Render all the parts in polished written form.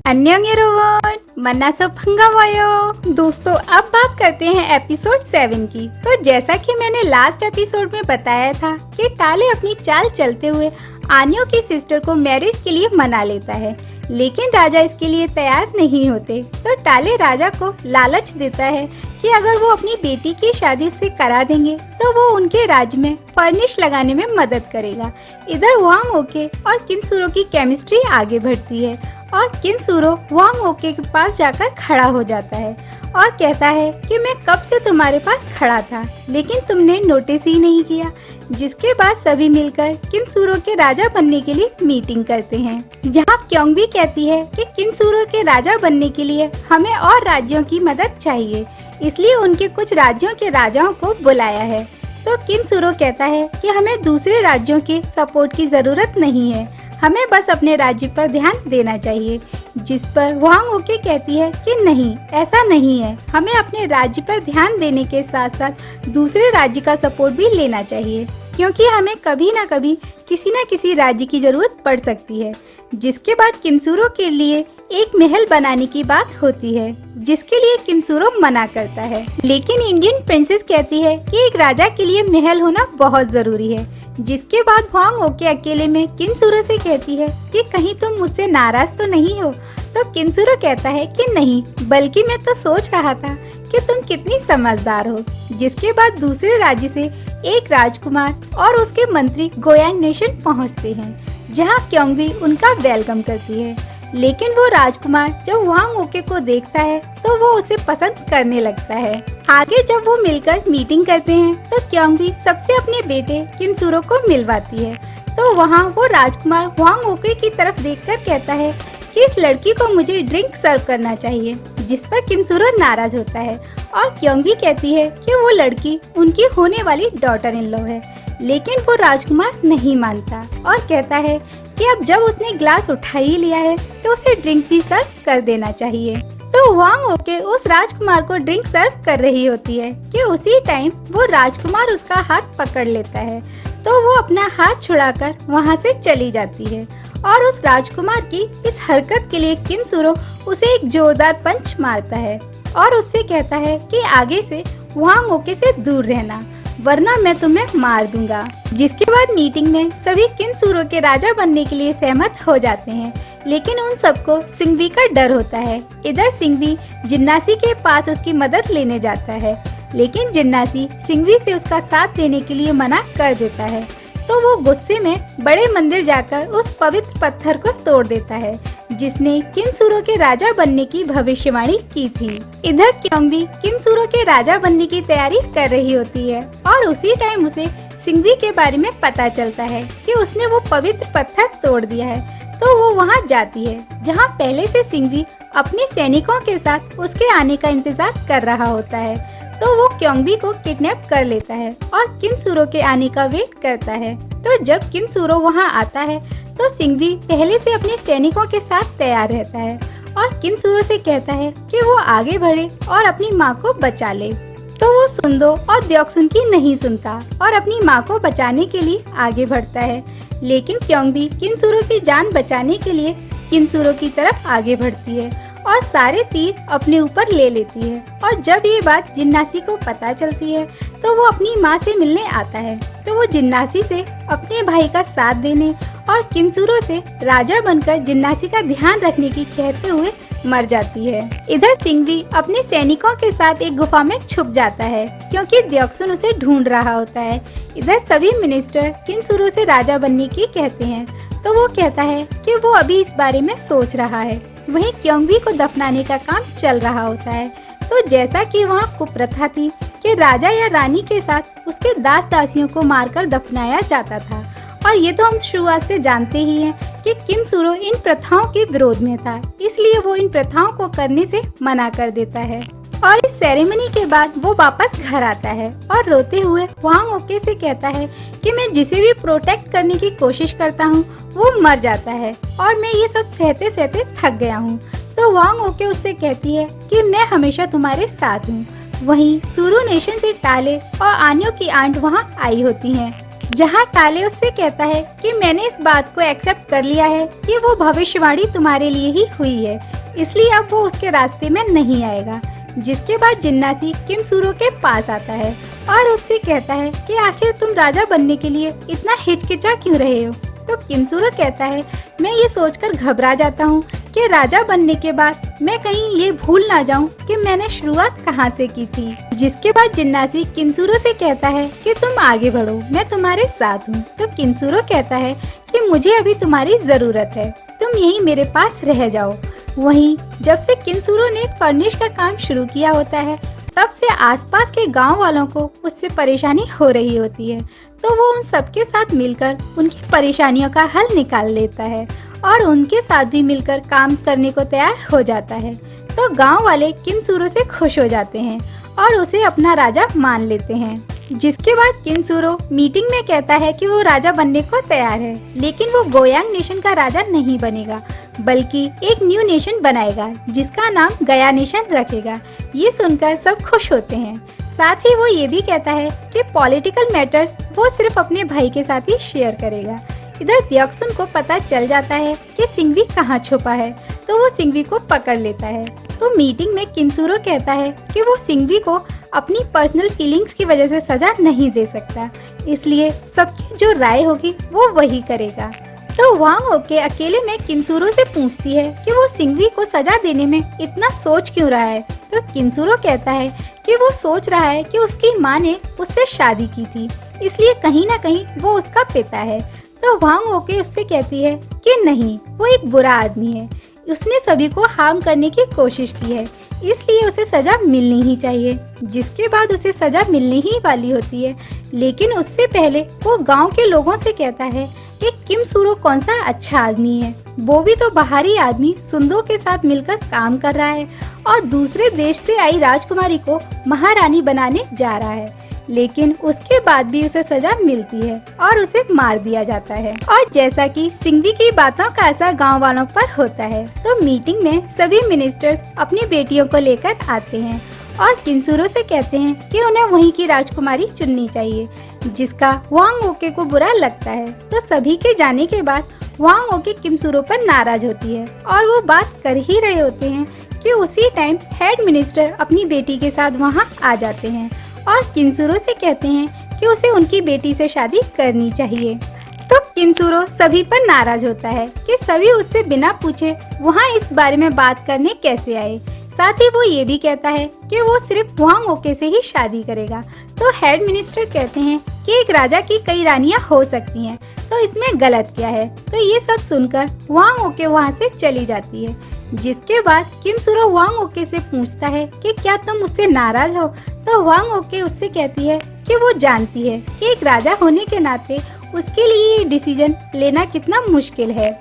अन्यंग एरोवन मन्ना सब भंगा वायो। दोस्तों अब बात करते हैं एपिसोड 7 की। तो जैसा कि मैंने लास्ट एपिसोड में बताया था कि टाले अपनी चाल चलते हुए आन्यो की सिस्टर को मैरिज के लिए मना लेता है, लेकिन राजा इसके लिए तैयार नहीं होते। तो टाले राजा को लालच देता है कि अगर वो अपनी बेटी की शादी से करा देंगे तो वो उनके राज्य में फर्निश लगाने में मदद करेगा। इधर वांग ओके और किम सूरो की केमिस्ट्री आगे बढ़ती है और किम सूरो वांग ओके के पास जाकर खड़ा हो जाता है और कहता है कि मैं कब से तुम्हारे पास खड़ा था लेकिन तुमने नोटिस ही नहीं किया। जिसके बाद सभी मिलकर किम सूरो के राजा बनने के लिए मीटिंग करते हैं, जहां क्योंग भी कहती है कि किम सूरो के राजा बनने के लिए हमें और राज्यों की मदद चाहिए, इसलिए उनके कुछ राज्यों के राजाओं को बुलाया है। तो किम सूरो कहता है कि हमें दूसरे राज्यों के सपोर्ट की जरूरत नहीं है, हमें बस अपने राज्य पर ध्यान देना चाहिए। जिस पर वांग ओके कहती है कि नहीं, ऐसा नहीं है, हमें अपने राज्य पर ध्यान देने के साथ साथ दूसरे राज्य का सपोर्ट भी लेना चाहिए, क्योंकि हमें कभी न कभी किसी न किसी राज्य की जरूरत पड़ सकती है। जिसके बाद किम सूरो के लिए एक महल बनाने की बात होती है, जिसके लिए किम सूरो मना करता है, लेकिन इंडियन प्रिंसेस कहती है कि एक राजा के लिए महल होना बहुत जरूरी है। जिसके बाद वांग ओके अकेले में किम सूरो से कहती है कि कहीं तुम मुझसे नाराज तो नहीं हो। तो किम सूरो कहता है कि नहीं, बल्कि मैं तो सोच रहा था कि तुम कितनी समझदार हो। जिसके बाद दूसरे राज्य से एक राजकुमार और उसके मंत्री गोयांग नेशन पहुंचते हैं, जहां क्योंग भी उनका वेलकम करती है। लेकिन वो राजकुमार जब वांग ओके को देखता है तो वो उसे पसंद करने लगता है। आगे जब वो मिलकर मीटिंग करते हैं तो क्योंग भी सबसे अपने बेटे किम सूरो को मिलवाती है। तो वहाँ वो राजकुमार वांग ओके की तरफ देखकर कहता है कि इस लड़की को मुझे ड्रिंक सर्व करना चाहिए, जिस पर किम सूरो नाराज होता है और क्योंग भी कहती है कि वो लड़की उनकी होने वाली डॉटर इन लॉ है। लेकिन वो राजकुमार नहीं मानता और कहता है कि अब जब उसने ग्लास उठा ही लिया है तो उसे ड्रिंक भी सर्व कर देना चाहिए। तो वांग ओके उस राजकुमार को ड्रिंक सर्व कर रही होती है कि उसी टाइम वो राजकुमार उसका हाथ पकड़ लेता है। तो वो अपना हाथ छुड़ाकर वहाँ से चली जाती है और उस राजकुमार की इस हरकत के लिए किम सूरो उसे एक जोरदार पंच मारता है और उससे कहता है कि आगे से वांग ओके से दूर रहना, वरना मैं तुम्हें मार दूंगा। जिसके बाद मीटिंग में सभी किम सूरो के राजा बनने के लिए सहमत हो जाते हैं, लेकिन उन सबको सिंघवी का डर होता है। इधर सिंघवी जिन्नासी के पास उसकी मदद लेने जाता है, लेकिन जिन्नासी सिंघवी से उसका साथ देने के लिए मना कर देता है। तो वो गुस्से में बड़े मंदिर जाकर उस पवित्र पत्थर को तोड़ देता है, जिसने किम सूरो के राजा बनने की भविष्यवाणी की थी। इधर क्योंग भी किम सूरो के राजा बनने की तैयारी कर रही होती है और उसी टाइम उसे सिंघवी के बारे में पता चलता है कि उसने वो पवित्र पत्थर तोड़ दिया है। तो वो वहाँ जाती है, जहाँ पहले से सिंघवी अपने सैनिकों के साथ उसके आने का इंतजार कर रहा होता है। तो वो क्योंग को किडनैप कर लेता है और किम सूरो के आने का वेट करता है। तो जब किम सूरो वहाँ आता है तो सिंघवी पहले से अपने सैनिकों के साथ तैयार रहता है और किम सूरो से कहता है कि वो आगे बढ़े और अपनी माँ को बचा ले। तो वो सुंदो और द्योक्सुन की नहीं सुनता और अपनी माँ को बचाने के लिए आगे बढ़ता है, लेकिन क्योंग भी किम सूरो की जान बचाने के लिए किम सूरो की तरफ आगे बढ़ती है और सारे तीर अपने ऊपर ले लेती है। और जब ये बात जिन्नासी को पता चलती है तो वो अपनी माँ से मिलने आता है। तो वो जिन्नासी से अपने भाई का साथ देने और किम सूरो से राजा बनकर जिन्नासी का ध्यान रखने की कहते हुए मर जाती है। इधर सिंघवी अपने सैनिकों के साथ एक गुफा में छुप जाता है, क्योंकि द्योक्सुन उसे ढूंढ रहा होता है। इधर सभी मिनिस्टर किम सूरो से राजा बनने की कहते हैं, तो वो कहता है कि वो अभी इस बारे में सोच रहा है। वहीं क्योंग भी को दफनाने का काम चल रहा होता है। तो जैसा कि वहाँ कुप्रथा थी कि राजा या रानी के साथ उसके दास दासियों को मारकर दफनाया जाता था, और ये तो हम शुरुआत से जानते ही हैं कि किम सूरो इन प्रथाओं के विरोध में था, इसलिए वो इन प्रथाओं को करने से मना कर देता है। और इस सेरेमनी के बाद वो वापस घर आता है और रोते हुए वांग ओके से कहता है कि मैं जिसे भी प्रोटेक्ट करने की कोशिश करता हूँ वो मर जाता है और मैं ये सब सहते सहते थक गया हूँ। तो वांग ओके उससे कहती है कि मैं हमेशा तुम्हारे साथ हूँ। वहीं सूरो नेशन से टाले और आन्यो की आंट वहाँ आई होती हैं, जहाँ टाले उससे कहता है कि मैंने इस बात को एक्सेप्ट कर लिया है कि वो भविष्यवाणी तुम्हारे लिए ही हुई है, इसलिए अब वो उसके रास्ते में नहीं आएगा। जिसके बाद जिन्नासी किम सूरो के पास आता है और उससे कहता है कि आखिर तुम राजा बनने के लिए इतना हिचकिचा क्यों रहे हो। तो किम सूरो कहता है, मैं ये सोचकर घबरा जाता हूँ कि राजा बनने के बाद मैं कहीं ये भूल ना जाऊँ कि मैंने शुरुआत कहाँ से की थी। जिसके बाद जिन्नासी किम सूरो से कहता है कि तुम आगे बढ़ो, मैं तुम्हारे साथ हूँ। तो किम सूरो कहता है कि मुझे अभी तुम्हारी जरूरत है, तुम यहीं मेरे पास रह जाओ। वहीं जब से किम सूरो ने फर्निश का काम शुरू किया होता है, तब से आसपास के गांव वालों को उससे परेशानी हो रही होती है। तो वो उन सबके साथ मिलकर उनकी परेशानियों का हल निकाल लेता है और उनके साथ भी मिलकर काम करने को तैयार हो जाता है। तो गांव वाले किम सूरो से खुश हो जाते हैं और उसे अपना राजा मान लेते हैं। जिसके बाद किम सूरो मीटिंग में कहता है कि वो राजा बनने को तैयार है, लेकिन वो गोयांग नेशन का राजा नहीं बनेगा, बल्कि एक न्यू नेशन बनाएगा जिसका नाम गया नेशन रखेगा। ये सुनकर सब खुश होते हैं। साथ ही वो ये भी कहता है कि पॉलिटिकल मैटर्स वो सिर्फ अपने भाई के साथ ही शेयर करेगा। इधर द्योक्सुन को पता चल जाता है कि सिंघवी कहाँ छुपा है, तो वो सिंघवी को पकड़ लेता है। तो मीटिंग में किम सूरो कहता है कि वो सिंघवी को अपनी पर्सनल फीलिंग्स की वजह से सजा नहीं दे सकता, इसलिए सबकी जो राय होगी वो वही करेगा। तो वांग ओके अकेले में किम सूरो से पूछती है कि वो सिंघवी को सजा देने में इतना सोच क्यों रहा है। तो किम सूरो कहता है कि वो सोच रहा है कि उसकी माँ ने उससे शादी की थी, इसलिए कहीं ना कहीं वो उसका पिता है। तो वांग ओके उससे कहती है कि नहीं, वो एक बुरा आदमी है, उसने सभी को हार्म करने की कोशिश की है, इसलिए उसे सजा मिलनी ही चाहिए। जिसके बाद उसे सजा मिलने ही वाली होती है, लेकिन उससे पहले वो गांव के लोगों से कहता है कि किम सूरो कौन सा अच्छा आदमी है, वो भी तो बाहरी आदमी सुंदो के साथ मिलकर काम कर रहा है और दूसरे देश से आई राजकुमारी को महारानी बनाने जा रहा है, लेकिन उसके बाद भी उसे सजा मिलती है और उसे मार दिया जाता है। और जैसा कि सिंघवी की बातों का असर गांव वालों पर होता है, तो मीटिंग में सभी मिनिस्टर्स अपनी बेटियों को लेकर आते हैं और किम सूरो से कहते हैं कि उन्हें वहीं की राजकुमारी चुननी चाहिए, जिसका वांग ओके को बुरा लगता है। तो सभी के जाने के बाद वांग ओके किम सूरो पर नाराज होती है और वो बात कर ही रहे होते हैं कि उसी टाइम हेड मिनिस्टर अपनी बेटी के साथ वहाँ आ जाते हैं और किम सूरो से कहते हैं कि उसे उनकी बेटी से शादी करनी चाहिए। तो किम सूरो सभी पर नाराज होता है कि सभी उससे बिना पूछे वहाँ इस बारे में बात करने कैसे आए। साथ ही वो ये भी कहता है कि वो सिर्फ वांग ओके से ही शादी करेगा। तो हेड मिनिस्टर कहते हैं कि एक राजा की कई रानियां हो सकती हैं, तो इसमें गलत क्या है। तो ये सब सुनकर वांग ओके वहाँ से चली जाती है। जिसके बाद किम सूरो वांग ओके से पूछता है कि क्या तुम मुझसे नाराज हो। तो वांग ओके उससे कहती है कि वो जानती है कि एक राजा होने के नाते उसके लिए ये डिसीजन लेना कितना मुश्किल है।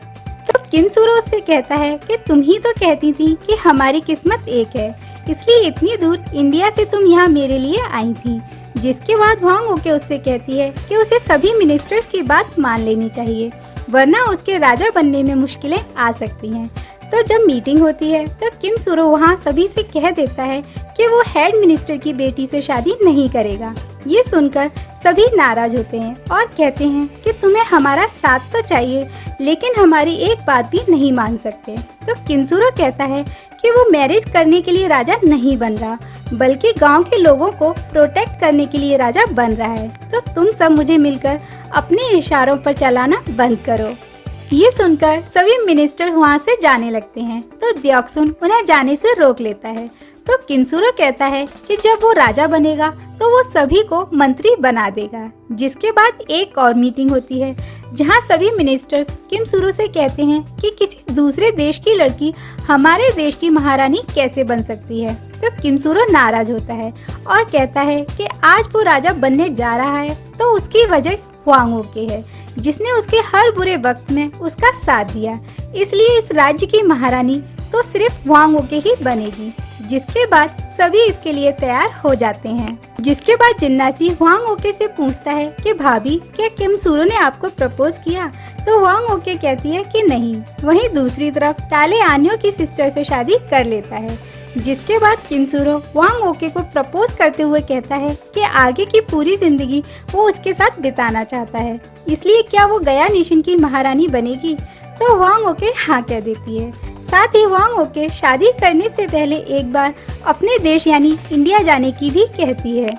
तो किम सूरो उससे कहता है कि तुम ही तो कहती थी कि हमारी किस्मत एक है, इसलिए इतनी दूर इंडिया से तुम यहाँ मेरे लिए आई थी। जिसके बाद वांग ओके उससे कहती है कि उसे सभी मिनिस्टर्स की बात मान लेनी चाहिए, वरना उसके राजा बनने में मुश्किलें आ सकती हैं। तो जब मीटिंग होती है तो किम सूरो वहाँ सभी से कह देता है कि वो हेड मिनिस्टर की बेटी से शादी नहीं करेगा। ये सुनकर सभी नाराज होते हैं और कहते हैं कि तुम्हें हमारा साथ तो चाहिए, लेकिन हमारी एक बात भी नहीं मान सकते। तो किम सूरो कहता है कि वो मैरिज करने के लिए राजा नहीं बन रहा, बल्कि गांव के लोगों को प्रोटेक्ट करने के लिए राजा बन रहा है। तो तुम सब मुझे मिलकर अपने इशारों पर चलाना बंद करो। ये सुनकर सभी मिनिस्टर वहाँ से जाने लगते हैं, तो द्योक्सुन उन्हें जाने से रोक लेता है। तो किम सूरो कहता है कि जब वो राजा बनेगा तो वो सभी को मंत्री बना देगा। जिसके बाद एक और मीटिंग होती है जहाँ सभी मिनिस्टर्स किम सूरो से कहते हैं कि किसी दूसरे देश की लड़की हमारे देश की महारानी कैसे बन सकती है। तो किम सूरो नाराज होता है और कहता है कि आज वो राजा बनने जा रहा है तो उसकी वजह वांग ओके है, जिसने उसके हर बुरे वक्त में उसका साथ दिया, इसलिए इस राज्य की महारानी तो सिर्फ वांग ओके ही बनेगी। जिसके बाद सभी इसके लिए तैयार हो जाते हैं। जिसके बाद जिन्नासी वांग ओके से पूछता है कि भाभी, क्या किम सूरो ने आपको प्रपोज किया। तो वांग ओके कहती है कि नहीं। वहीं दूसरी तरफ टाले आन्यो की सिस्टर से शादी कर लेता है। जिसके बाद किम सूरो वांग ओके को प्रपोज करते हुए कहता है कि आगे की पूरी जिंदगी वो उसके साथ बिताना चाहता है, इसलिए क्या वो गया नेशन की महारानी बनेगी। तो वांग ओके हाँ कह देती है। साथ ही वांग ओके शादी करने से पहले एक बार अपने देश यानी इंडिया जाने की भी कहती है।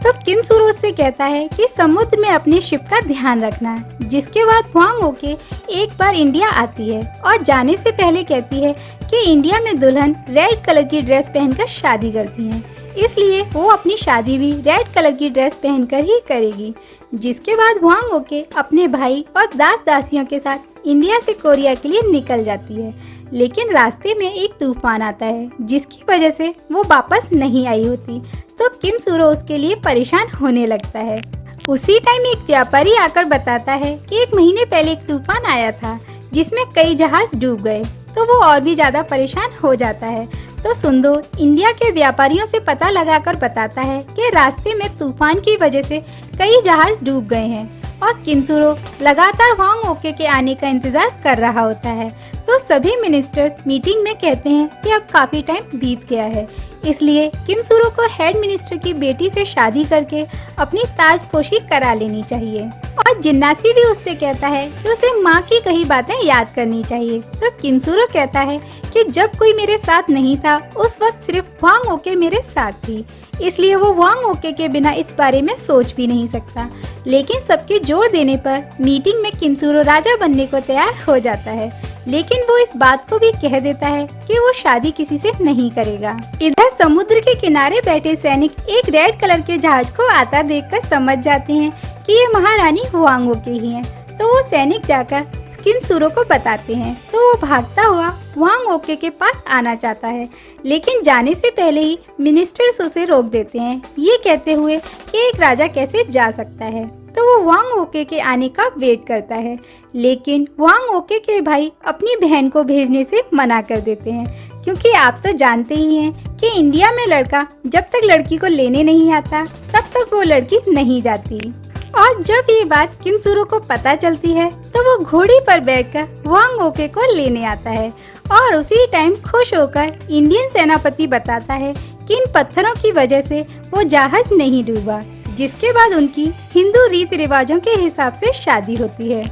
तो किम सुरो उससे कहता है कि समुद्र में अपने शिप का ध्यान रखना है। जिसके बाद वांग ओके एक बार इंडिया आती है और जाने से पहले कहती है कि इंडिया में दुल्हन रेड कलर की ड्रेस पहनकर शादी करती है, इसलिए वो अपनी शादी भी रेड कलर की ड्रेस पहनकर ही करेगी। जिसके बाद वांग ओके अपने भाई और दास दासियों के साथ इंडिया से कोरिया के लिए निकल जाती है, लेकिन रास्ते में एक तूफान आता है जिसकी वजह से वो वापस नहीं आई होती। तो किम सुरो उसके लिए परेशान होने लगता है। उसी टाइम एक व्यापारी आकर बताता है कि 1 महीने पहले एक तूफान आया था जिसमें कई जहाज डूब गए। तो वो और भी ज्यादा परेशान हो जाता है। तो सुंदो इंडिया के व्यापारियों से पता लगाकर बताता है कि रास्ते में तूफान की वजह से कई जहाज डूब गए हैं और किम सुरो लगातार वांग ओके के आने का इंतजार कर रहा होता है। तो सभी मिनिस्टर्स मीटिंग में कहते हैं कि अब काफी टाइम बीत गया है, इसलिए किम सुरो को हेड मिनिस्टर की बेटी से शादी करके अपनी ताजपोशी करा लेनी चाहिए। और जिन्नासी भी उससे कहता है कि उसे माँ की कही बातें याद करनी चाहिए। तो किम सुरो कहता है कि जब कोई मेरे साथ नहीं था उस वक्त सिर्फ वांग ओके मेरे साथ थी, इसलिए वो वांग ओके के बिना इस बारे में सोच भी नहीं सकता। लेकिन सबके जोर देने पर मीटिंग में किम सुरो राजा बनने को तैयार हो जाता है, लेकिन वो इस बात को भी कह देता है कि वो शादी किसी से नहीं करेगा। इधर समुद्र के किनारे बैठे सैनिक एक रेड कलर के जहाज को आता देखकर समझ जाते हैं कि ये महारानी वांग ओके ही हैं। तो वो सैनिक जाकर किम सुरो को बताते हैं। तो वो भागता हुआ वांग ओके के पास आना चाहता है, लेकिन जाने से पहले ही मिनिस्टर्स उसे रोक देते हैं, ये कहते हुए कि एक राजा कैसे जा सकता है। तो वो वांग ओके के आने का वेट करता है, लेकिन वांग ओके के भाई अपनी बहन को भेजने से मना कर देते हैं, क्योंकि आप तो जानते ही हैं कि इंडिया में लड़का जब तक लड़की को लेने नहीं आता तब तक वो लड़की नहीं जाती। और जब ये बात किम सुरो को पता चलती है तो वो घोड़ी पर बैठकर वांग ओके को लेने आता है और उसी टाइम खुश होकर इंडियन सेनापति बताता है कि इन पत्थरों की वजह से वो जहाज नहीं डूबा। जिसके बाद उनकी हिंदू रीति रिवाजों के हिसाब से शादी होती है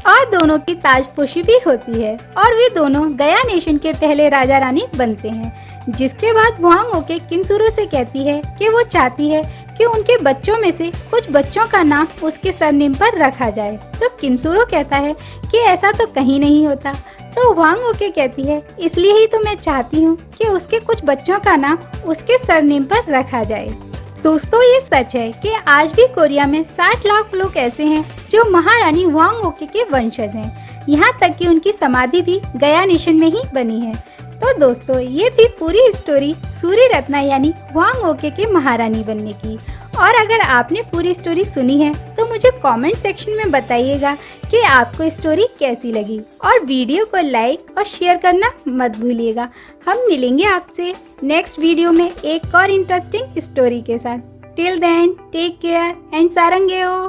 और दोनों की ताजपोशी भी होती है और वे दोनों गया नेशन के पहले राजा रानी बनते हैं। जिसके बाद वांग ओके किम सुरो से कहती है कि वो चाहती है कि उनके बच्चों में से कुछ बच्चों का नाम उसके सरनेम पर रखा जाए। तो किम सुरो कहता है कि ऐसा तो कहीं नहीं होता। तो वांग ओके कहती है इसलिए ही तो मैं चाहती हूँ कि उसके कुछ बच्चों का नाम उसके सरनेम पर रखा जाए। दोस्तों ये सच है कि आज भी कोरिया में 60 लाख लोग ऐसे हैं जो महारानी वांग ओके के वंशज हैं। यहाँ तक कि उनकी समाधि भी गया नेशन में ही बनी है। तो दोस्तों ये थी पूरी स्टोरी सूरी रत्ना यानी वांग ओके के महारानी बनने की। और अगर आपने पूरी स्टोरी सुनी है तो मुझे कमेंट सेक्शन में बताइएगा कि आपको स्टोरी कैसी लगी और वीडियो को लाइक और शेयर करना मत भूलिएगा। हम मिलेंगे आपसे नेक्स्ट वीडियो में एक और इंटरेस्टिंग स्टोरी के साथ। Till then take care and सारंगेओ।